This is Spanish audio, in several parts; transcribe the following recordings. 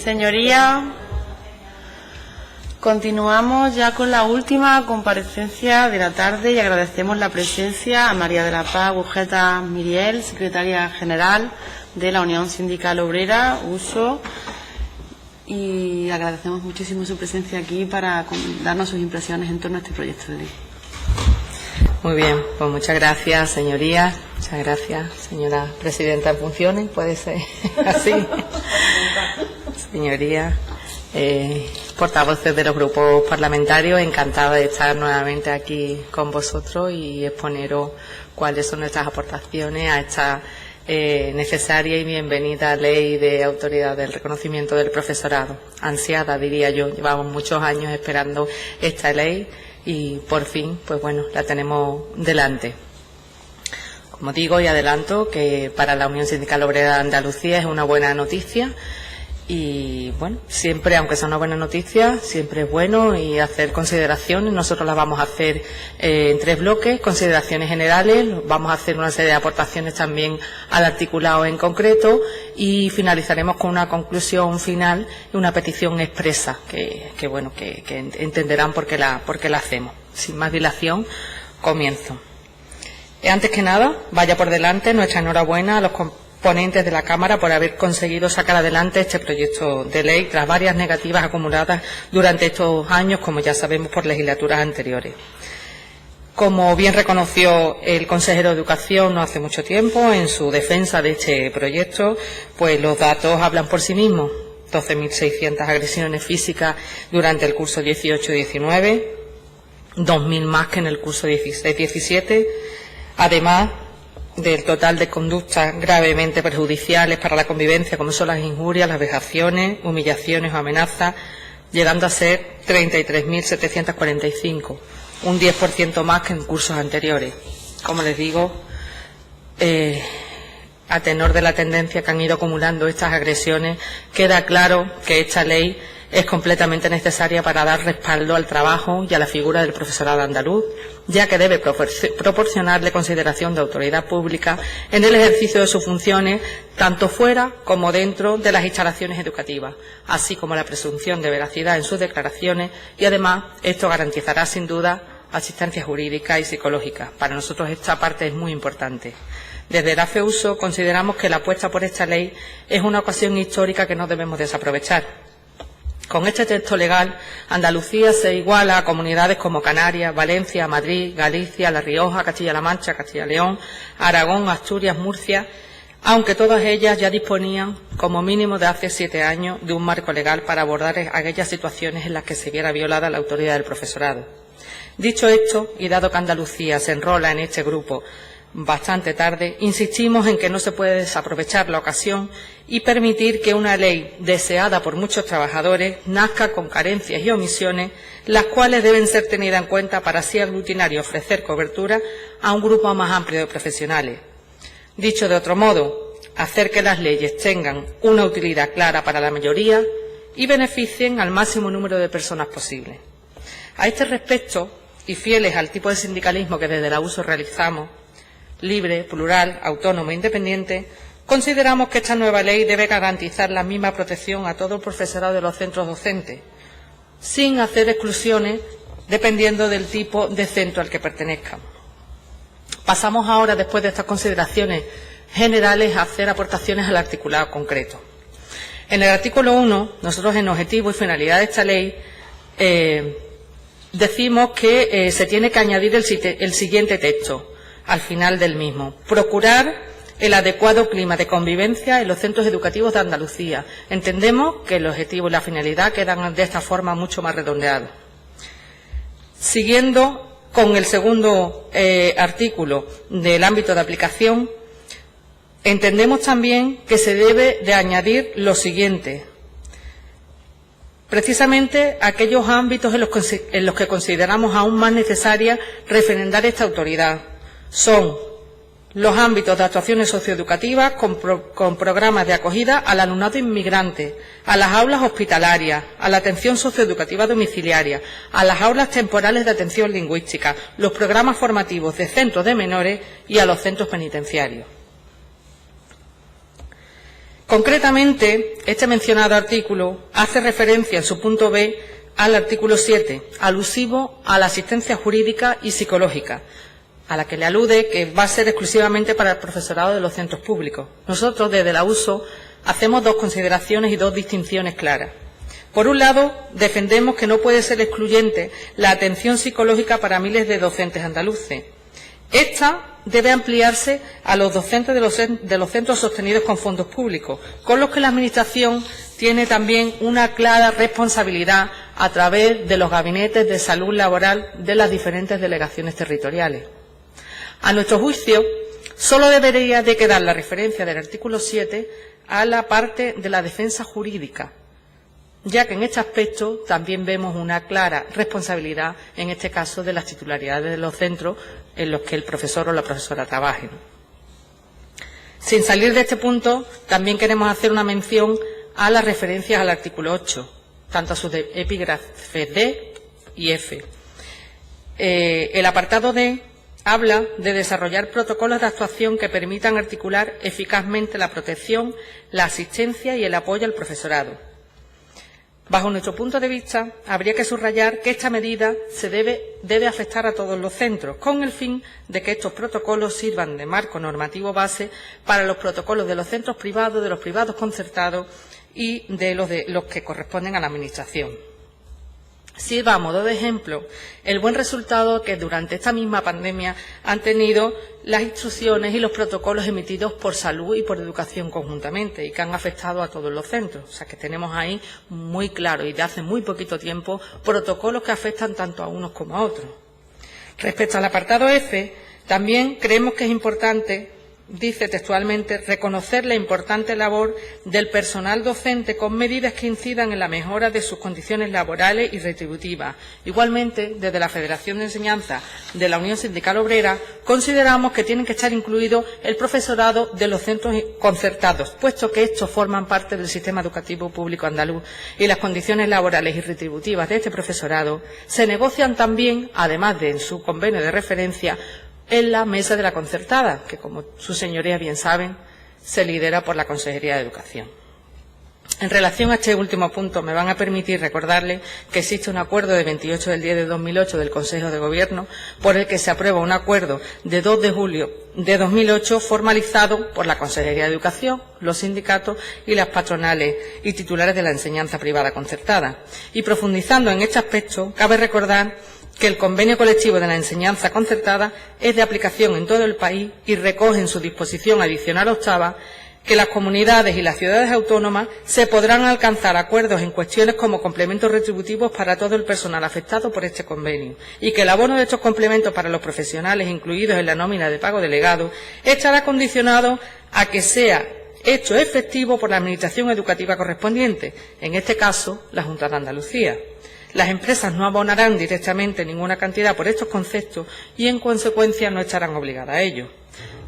Señorías, continuamos ya con la última comparecencia de la tarde y agradecemos la presencia a María de la Paz Agujeta Miriel, secretaria general de la Unión Sindical Obrera, USO, y agradecemos muchísimo su presencia aquí para darnos sus impresiones en torno a este proyecto de ley. Muy bien, pues muchas gracias, señorías. Muchas gracias, señora presidenta en funciones. Puede ser así. Señorías, portavoces de los grupos parlamentarios, encantada de estar nuevamente aquí con vosotros y exponeros cuáles son nuestras aportaciones a esta necesaria y bienvenida ley de autoridad del reconocimiento del profesorado. Ansiada, diría yo. Llevamos muchos años esperando esta ley y por fin, pues bueno, la tenemos delante. Como digo y adelanto que para la Unión Sindical Obrera de Andalucía es una buena noticia y bueno, siempre, aunque sea una buena noticia, siempre es bueno y hacer consideraciones. Nosotros las vamos a hacer en 3 bloques, consideraciones generales, vamos a hacer una serie de aportaciones también al articulado en concreto y finalizaremos con una conclusión final y una petición expresa que bueno, que entenderán por qué la hacemos. Sin más dilación, comienzo. Antes que nada, vaya por delante nuestra enhorabuena a los ponentes de la Cámara por haber conseguido sacar adelante este proyecto de ley tras varias negativas acumuladas durante estos años, como ya sabemos, por legislaturas anteriores. Como bien reconoció el consejero de Educación no hace mucho tiempo en su defensa de este proyecto, pues los datos hablan por sí mismos. 12.600 agresiones físicas durante el curso 18-19, 2.000 más que en el curso 16-17, además del total de conductas gravemente perjudiciales para la convivencia, como son las injurias, las vejaciones, humillaciones o amenazas, llegando a ser 33.745, un 10% más que en cursos anteriores. Como les digo, a tenor de la tendencia que han ido acumulando estas agresiones, queda claro que esta ley es completamente necesaria para dar respaldo al trabajo y a la figura del profesorado andaluz, ya que debe proporcionarle consideración de autoridad pública en el ejercicio de sus funciones, tanto fuera como dentro de las instalaciones educativas, así como la presunción de veracidad en sus declaraciones y, además, esto garantizará, sin duda, asistencia jurídica y psicológica. Para nosotros esta parte es muy importante. Desde la FEUSO consideramos que la apuesta por esta ley es una ocasión histórica que no debemos desaprovechar. Con este texto legal, Andalucía se iguala a comunidades como Canarias, Valencia, Madrid, Galicia, La Rioja, Castilla-La Mancha, Castilla-León, Aragón, Asturias, Murcia, aunque todas ellas ya disponían, como mínimo de hace 7 años, de un marco legal para abordar aquellas situaciones en las que se viera violada la autoridad del profesorado. Dicho esto, y dado que Andalucía se enrola en este grupo bastante tarde, insistimos en que no se puede desaprovechar la ocasión y permitir que una ley deseada por muchos trabajadores nazca con carencias y omisiones, las cuales deben ser tenidas en cuenta para así aglutinar y ofrecer cobertura a un grupo más amplio de profesionales. Dicho de otro modo, hacer que las leyes tengan una utilidad clara para la mayoría y beneficien al máximo número de personas posible. A este respecto, y fieles al tipo de sindicalismo que desde la USO realizamos, libre, plural, autónomo e independiente, consideramos que esta nueva ley debe garantizar la misma protección a todo el profesorado de los centros docentes, sin hacer exclusiones dependiendo del tipo de centro al que pertenezcan. Pasamos ahora, después de estas consideraciones generales, a hacer aportaciones al articulado concreto. En el artículo 1, nosotros en objetivo y finalidad de esta ley decimos que se tiene que añadir el siguiente texto al final del mismo: procurar el adecuado clima de convivencia en los centros educativos de Andalucía. Entendemos que el objetivo y la finalidad quedan de esta forma mucho más redondeados. Siguiendo con el segundo artículo del ámbito de aplicación, entendemos también que se debe de añadir lo siguiente: precisamente aquellos ámbitos en los que consideramos aún más necesaria refrendar esta autoridad. Son los ámbitos de actuaciones socioeducativas con programas de acogida al alumnado inmigrante, a las aulas hospitalarias, a la atención socioeducativa domiciliaria, a las aulas temporales de atención lingüística, los programas formativos de centros de menores y a los centros penitenciarios. Concretamente, este mencionado artículo hace referencia en su punto B al artículo 7, alusivo a la asistencia jurídica y psicológica, a la que le alude que va a ser exclusivamente para el profesorado de los centros públicos. Nosotros, desde la USO, hacemos dos consideraciones y dos distinciones claras. Por un lado, defendemos que no puede ser excluyente la atención psicológica para miles de docentes andaluces. Esta debe ampliarse a los docentes de los centros sostenidos con fondos públicos, con los que la Administración tiene también una clara responsabilidad a través de los gabinetes de salud laboral de las diferentes delegaciones territoriales. A nuestro juicio, solo debería de quedar la referencia del artículo 7 a la parte de la defensa jurídica, ya que en este aspecto también vemos una clara responsabilidad, en este caso, de las titularidades de los centros en los que el profesor o la profesora trabajen. Sin salir de este punto, también queremos hacer una mención a las referencias al artículo 8, tanto a sus epígrafes D y F. El apartado D habla de desarrollar protocolos de actuación que permitan articular eficazmente la protección, la asistencia y el apoyo al profesorado. Bajo nuestro punto de vista, habría que subrayar que esta medida debe afectar a todos los centros, con el fin de que estos protocolos sirvan de marco normativo base para los protocolos de los centros privados, de los privados concertados y de los que corresponden a la Administración. Sirva a modo de ejemplo el buen resultado que durante esta misma pandemia han tenido las instrucciones y los protocolos emitidos por Salud y por Educación conjuntamente y que han afectado a todos los centros. O sea que tenemos ahí muy claro y de hace muy poquito tiempo protocolos que afectan tanto a unos como a otros. Respecto al apartado F, también creemos que es importante, dice textualmente, reconocer la importante labor del personal docente con medidas que incidan en la mejora de sus condiciones laborales y retributivas. Igualmente, desde la Federación de Enseñanza de la Unión Sindical Obrera, consideramos que tienen que estar incluido el profesorado de los centros concertados, puesto que estos forman parte del sistema educativo público andaluz y las condiciones laborales y retributivas de este profesorado se negocian también, además de en su convenio de referencia, en la mesa de la concertada, que, como sus señorías bien saben, se lidera por la Consejería de Educación. En relación a este último punto, me van a permitir recordarles que existe un acuerdo de 28 del 10 de 2008 del Consejo de Gobierno por el que se aprueba un acuerdo de 2 de julio de 2008 formalizado por la Consejería de Educación, los sindicatos y las patronales y titulares de la enseñanza privada concertada. Y profundizando en este aspecto, cabe recordar que el convenio colectivo de la enseñanza concertada es de aplicación en todo el país y recoge en su disposición adicional octava que las comunidades y las ciudades autónomas se podrán alcanzar acuerdos en cuestiones como complementos retributivos para todo el personal afectado por este convenio y que el abono de estos complementos para los profesionales incluidos en la nómina de pago delegado estará condicionado a que sea hecho efectivo por la Administración educativa correspondiente, en este caso la Junta de Andalucía. Las empresas no abonarán directamente ninguna cantidad por estos conceptos y, en consecuencia, no estarán obligadas a ello.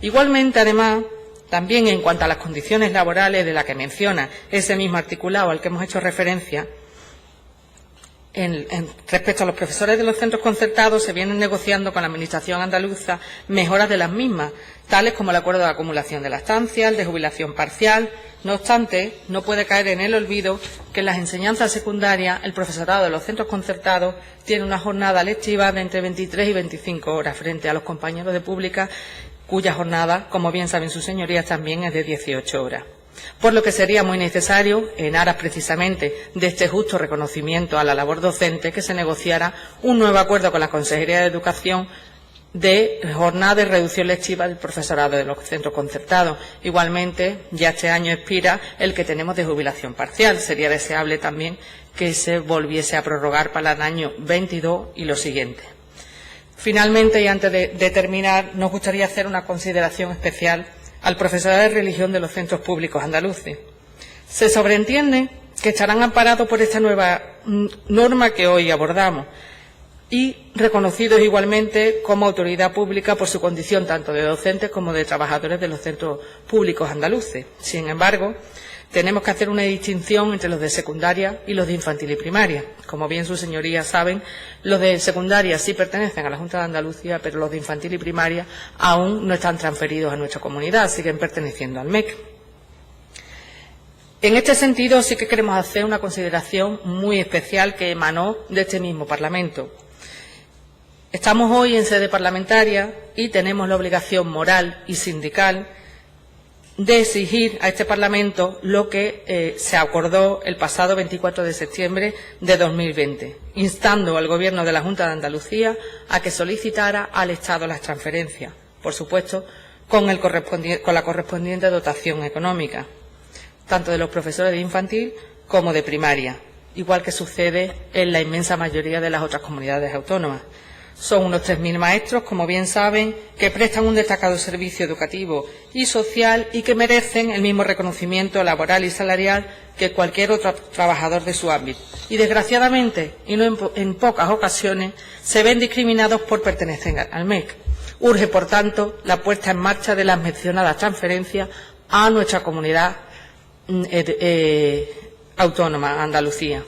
Igualmente, además, también en cuanto a las condiciones laborales de las que menciona ese mismo articulado al que hemos hecho referencia, respecto a los profesores de los centros concertados, se vienen negociando con la Administración andaluza mejoras de las mismas, tales como el acuerdo de acumulación de la estancia, el de jubilación parcial. No obstante, no puede caer en el olvido que en las enseñanzas secundarias el profesorado de los centros concertados tiene una jornada lectiva de entre 23 y 25 horas frente a los compañeros de pública cuya jornada, como bien saben sus señorías, también es de 18 horas. Por lo que sería muy necesario, en aras precisamente de este justo reconocimiento a la labor docente, que se negociara un nuevo acuerdo con la Consejería de Educación de jornada de reducción lectiva del profesorado de los centros concertados. Igualmente, ya este año expira el que tenemos de jubilación parcial. Sería deseable también que se volviese a prorrogar para el año 22 y los siguientes. Finalmente, y antes de terminar, nos gustaría hacer una consideración especial al profesorado de religión de los centros públicos andaluces. Se sobreentiende que estarán amparados por esta nueva norma que hoy abordamos y reconocidos igualmente como autoridad pública por su condición tanto de docentes como de trabajadores de los centros públicos andaluces. Sin embargo, tenemos que hacer una distinción entre los de secundaria y los de infantil y primaria. Como bien sus señorías saben, los de secundaria sí pertenecen a la Junta de Andalucía, pero los de infantil y primaria aún no están transferidos a nuestra comunidad, siguen perteneciendo al MEC. En este sentido, sí que queremos hacer una consideración muy especial que emanó de este mismo Parlamento. Estamos hoy en sede parlamentaria y tenemos la obligación moral y sindical de exigir a este Parlamento lo que se acordó el pasado 24 de septiembre de 2020, instando al Gobierno de la Junta de Andalucía a que solicitara al Estado las transferencias, por supuesto, con la correspondiente dotación económica, tanto de los profesores de infantil como de primaria, igual que sucede en la inmensa mayoría de las otras comunidades autónomas. Son unos 3.000 maestros, como bien saben, que prestan un destacado servicio educativo y social y que merecen el mismo reconocimiento laboral y salarial que cualquier otro trabajador de su ámbito. Y, desgraciadamente, y no en pocas ocasiones, se ven discriminados por pertenecer al MEC. Urge, por tanto, la puesta en marcha de las mencionadas transferencias a nuestra comunidad autónoma, Andalucía.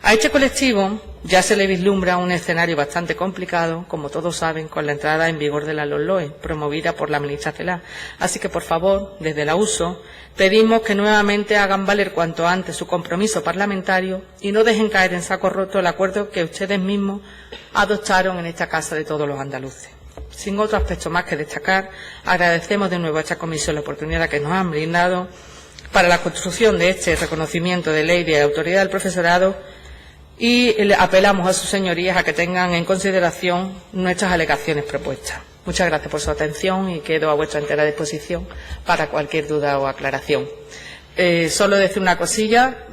A este colectivo ya se le vislumbra un escenario bastante complicado, como todos saben, con la entrada en vigor de la LOMLOE, promovida por la ministra Celaá. Así que, por favor, desde la USO, pedimos que nuevamente hagan valer cuanto antes su compromiso parlamentario y no dejen caer en saco roto el acuerdo que ustedes mismos adoptaron en esta casa de todos los andaluces. Sin otro aspecto más que destacar, agradecemos de nuevo a esta comisión la oportunidad que nos han brindado para la construcción de este reconocimiento de ley de autoridad del profesorado y apelamos a sus señorías a que tengan en consideración nuestras alegaciones propuestas. Muchas gracias por su atención y quedo a vuestra entera disposición para cualquier duda o aclaración. Solo decir una cosilla,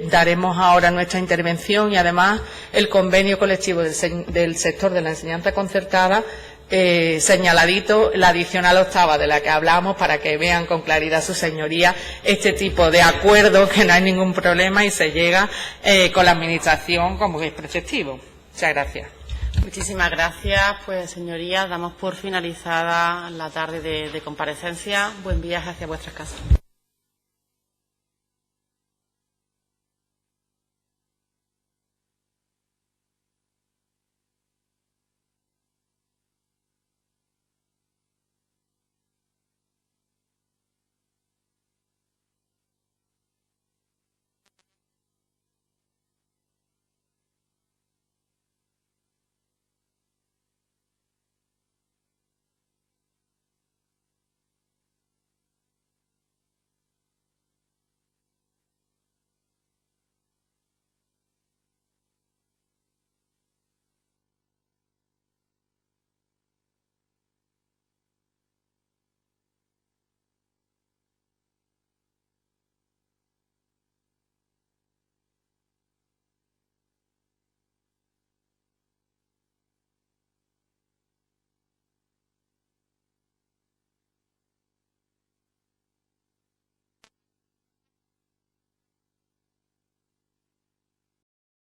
daremos ahora nuestra intervención y además el convenio colectivo del sector de la enseñanza concertada, señaladito la adicional octava de la que hablamos para que vean con claridad sus señorías este tipo de acuerdos, que no hay ningún problema y se llega con la administración como es preceptivo. Muchas gracias. Muchísimas gracias. Pues, señorías, damos por finalizada la tarde de comparecencia. Buen viaje hacia vuestras casas.